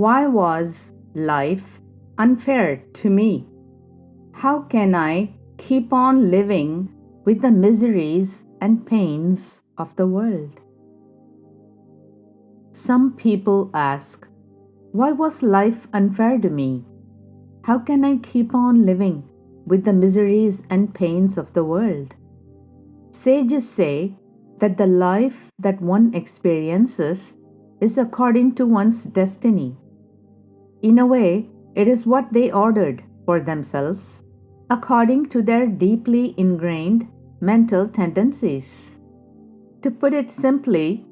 Why was life unfair to me? How can I keep on living with the miseries and pains of the world? Some people ask, why was life unfair to me? How can I keep on living with the miseries and pains of the world? Sages say that the life that one experiences is according to one's destiny. In a way, it is what they ordered for themselves, according to their deeply ingrained mental tendencies. To put it simply,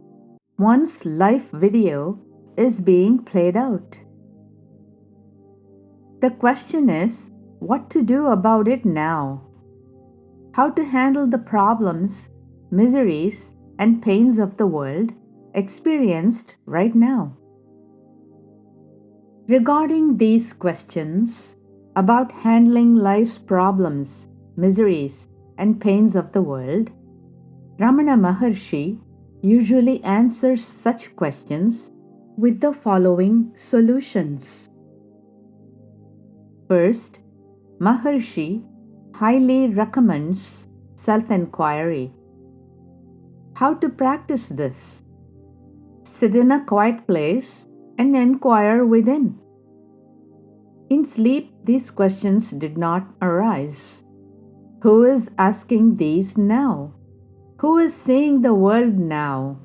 one's life video is being played out. The question is, what to do about it now? How to handle the problems, miseries, and pains of the world experienced right now? Regarding these questions about handling life's problems, miseries, and pains of the world, Ramana Maharshi usually answers such questions with the following solutions. First, Maharshi highly recommends self-enquiry. How to practice this? Sit in a quiet place and inquire within. In sleep, these questions did not arise. Who is asking these now? Who is seeing the world now?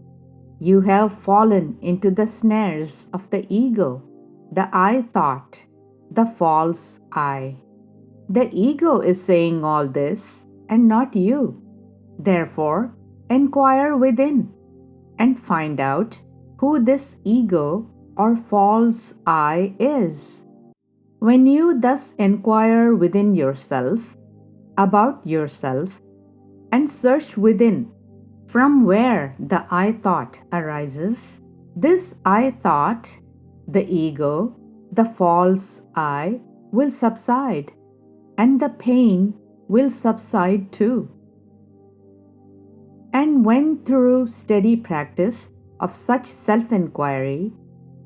You have fallen into the snares of the ego, the I thought, the false I. The ego is saying all this and not you. Therefore, inquire within and find out who this ego or false I is. When you thus inquire within yourself, about yourself, and search within from where the I thought arises, this I thought, the ego, the false I, will subside, and the pain will subside too. And when through steady practice of such self-enquiry,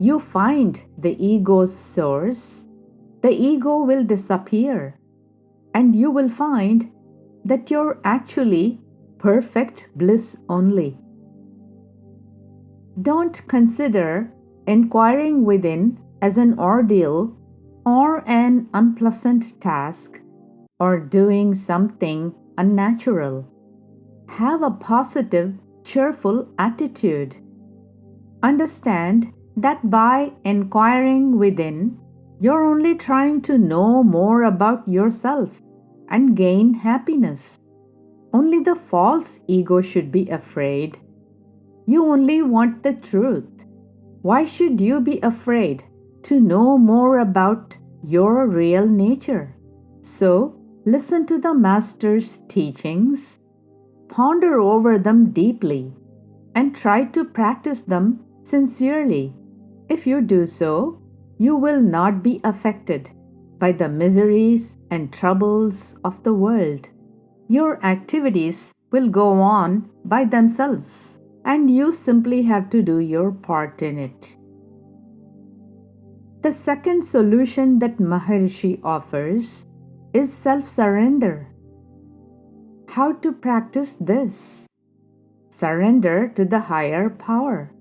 you find the ego's source, the ego will disappear, and you will find that you're actually perfect bliss only. Don't consider inquiring within as an ordeal or an unpleasant task or doing something unnatural. Have a positive, cheerful attitude. Understand that by inquiring within, you're only trying to know more about yourself and gain happiness. Only the false ego should be afraid. You only want the truth. Why should you be afraid to know more about your real nature? So, listen to the Master's teachings, ponder over them deeply, and try to practice them sincerely. If you do so, you will not be affected by the miseries and troubles of the world. Your activities will go on by themselves, and you simply have to do your part in it. The second solution that Maharshi offers is self-surrender. How to practice this? Surrender to the higher power.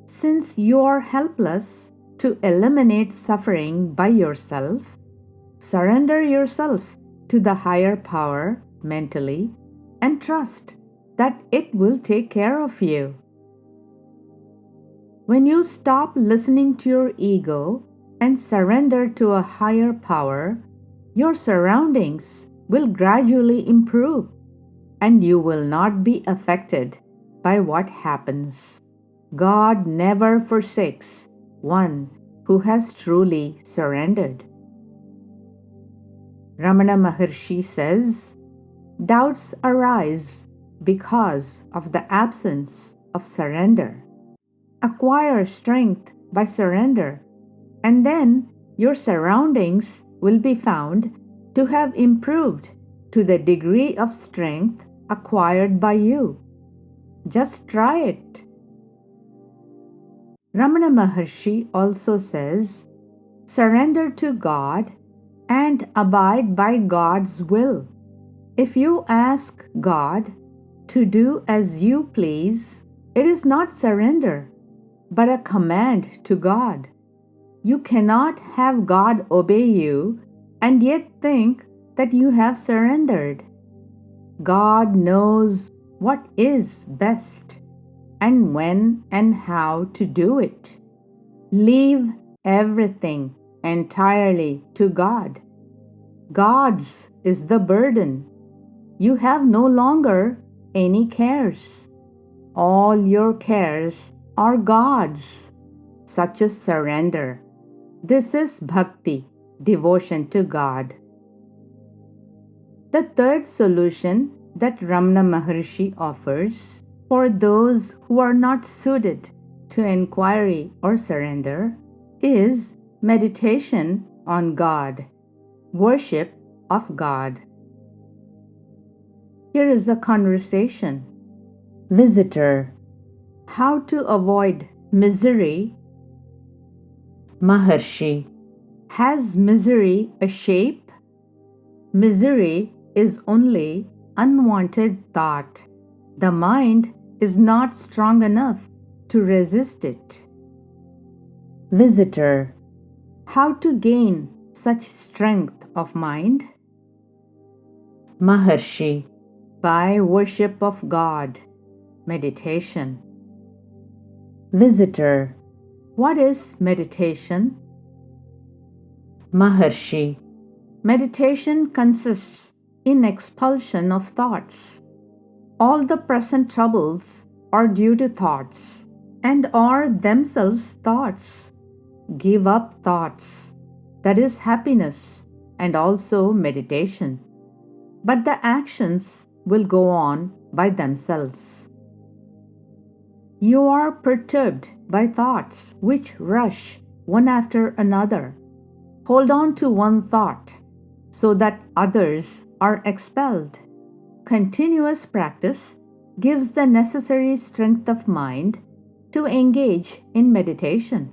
Since you are helpless to eliminate suffering by yourself, surrender yourself to the higher power mentally and trust that it will take care of you. When you stop listening to your ego and surrender to a higher power, your surroundings will gradually improve and you will not be affected by what happens. God never forsakes one who has truly surrendered. Ramana Maharshi says, doubts arise because of the absence of surrender. Acquire strength by surrender, and then your surroundings will be found to have improved to the degree of strength acquired by you. Just try it. Ramana Maharshi also says, surrender to God and abide by God's will. If you ask God to do as you please, it is not surrender, but a command to God. You cannot have God obey you and yet think that you have surrendered. God knows what is best and when and how to do it. Leave everything entirely to God. God's is the burden. You have no longer any cares. All your cares are God's. Such a surrender. This is bhakti, devotion to God. The third solution that Ramana Maharshi offers for those who are not suited to inquiry or surrender is meditation on God, worship of God. Here is a conversation. Visitor: how to avoid misery? Maharshi: has misery a shape? Misery is only unwanted thought. The mind is not strong enough to resist it. Visitor: how to gain such strength of mind? Maharshi: by worship of God, meditation. Visitor: what is meditation? Maharshi: meditation consists in expulsion of thoughts. All the present troubles are due to thoughts and are themselves thoughts. Give up thoughts. That is happiness and also meditation. But the actions will go on by themselves. You are perturbed by thoughts which rush one after another. Hold on to one thought so that others are expelled. Continuous practice gives the necessary strength of mind to engage in meditation.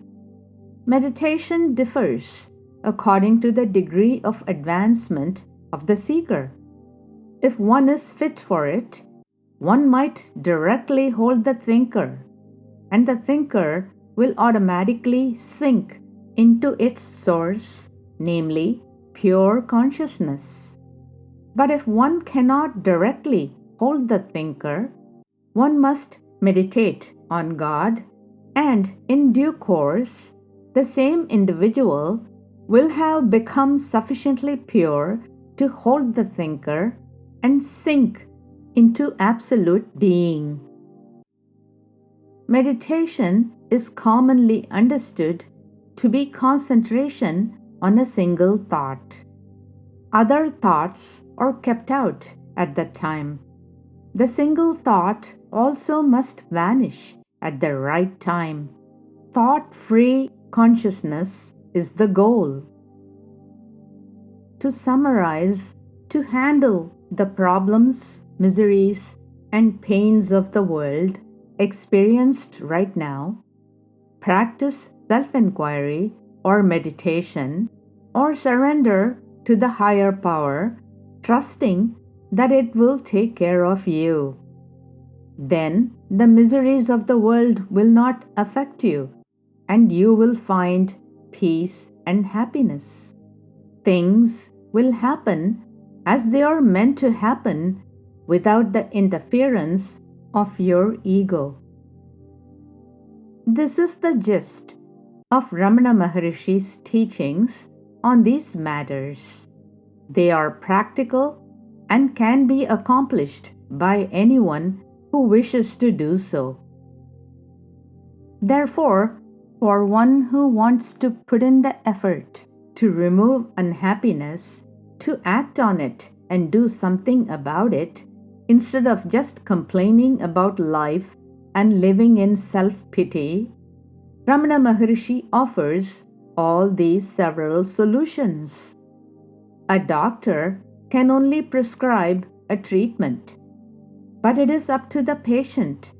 Meditation differs according to the degree of advancement of the seeker. If one is fit for it, one might directly hold the thinker, and the thinker will automatically sink into its source, namely pure consciousness. But if one cannot directly hold the thinker, one must meditate on God, and in due course, the same individual will have become sufficiently pure to hold the thinker and sink into absolute being. Meditation is commonly understood to be concentration on a single thought. Other thoughts are kept out at that time. The single thought also must vanish at the right time. Thought-free consciousness is the goal. To summarize, to handle the problems, miseries, and pains of the world experienced right now, practice self-enquiry or meditation, or surrender to the higher power, trusting that it will take care of you. Then the miseries of the world will not affect you, and you will find peace and happiness. Things will happen as they are meant to happen without the interference of your ego. This is the gist of Ramana Maharshi's teachings on these matters. They are practical and can be accomplished by anyone who wishes to do so. Therefore, for one who wants to put in the effort to remove unhappiness, to act on it and do something about it, instead of just complaining about life and living in self-pity, Ramana Maharshi offers all these several solutions. A doctor can only prescribe a treatment, but it is up to the patient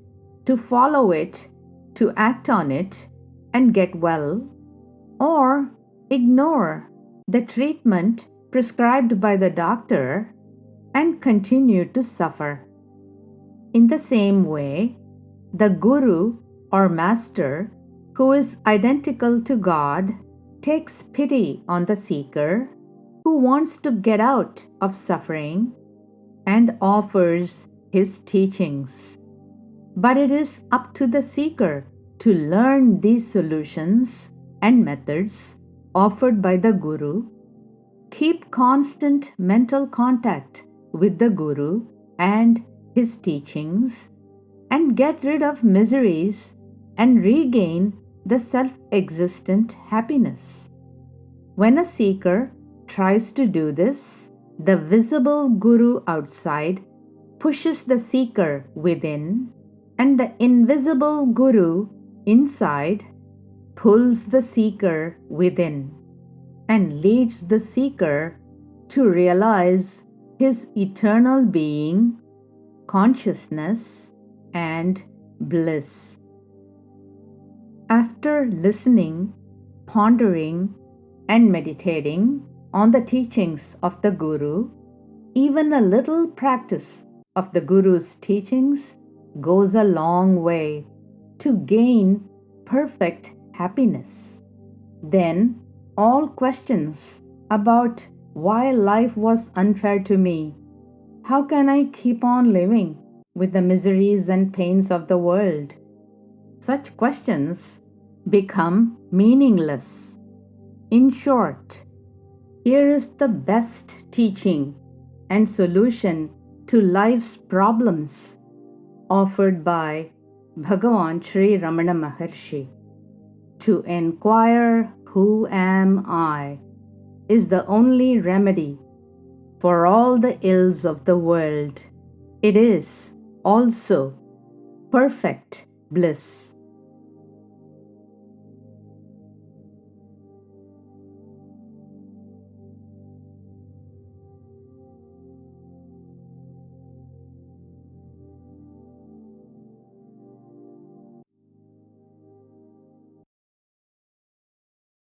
to follow it, to act on it, and get well, or ignore the treatment prescribed by the doctor and continue to suffer. In the same way, the Guru or Master, who is identical to God, takes pity on the seeker who wants to get out of suffering and offers his teachings. But it is up to the seeker to learn these solutions and methods offered by the Guru, keep constant mental contact with the Guru and his teachings, and get rid of miseries and regain the self-existent happiness. When a seeker tries to do this, the visible Guru outside pushes the seeker within, and the invisible Guru inside pulls the seeker within and leads the seeker to realize his eternal being, consciousness, and bliss. After listening, pondering, and meditating on the teachings of the Guru, even a little practice of the Guru's teachings goes a long way to gain perfect happiness. Then all questions about why life was unfair to me, how can I keep on living with the miseries and pains of the world, such questions become meaningless. In short, here is the best teaching and solution to life's problems offered by Bhagavan Sri Ramana Maharshi. To inquire who am I is the only remedy for all the ills of the world. It is also perfect bliss.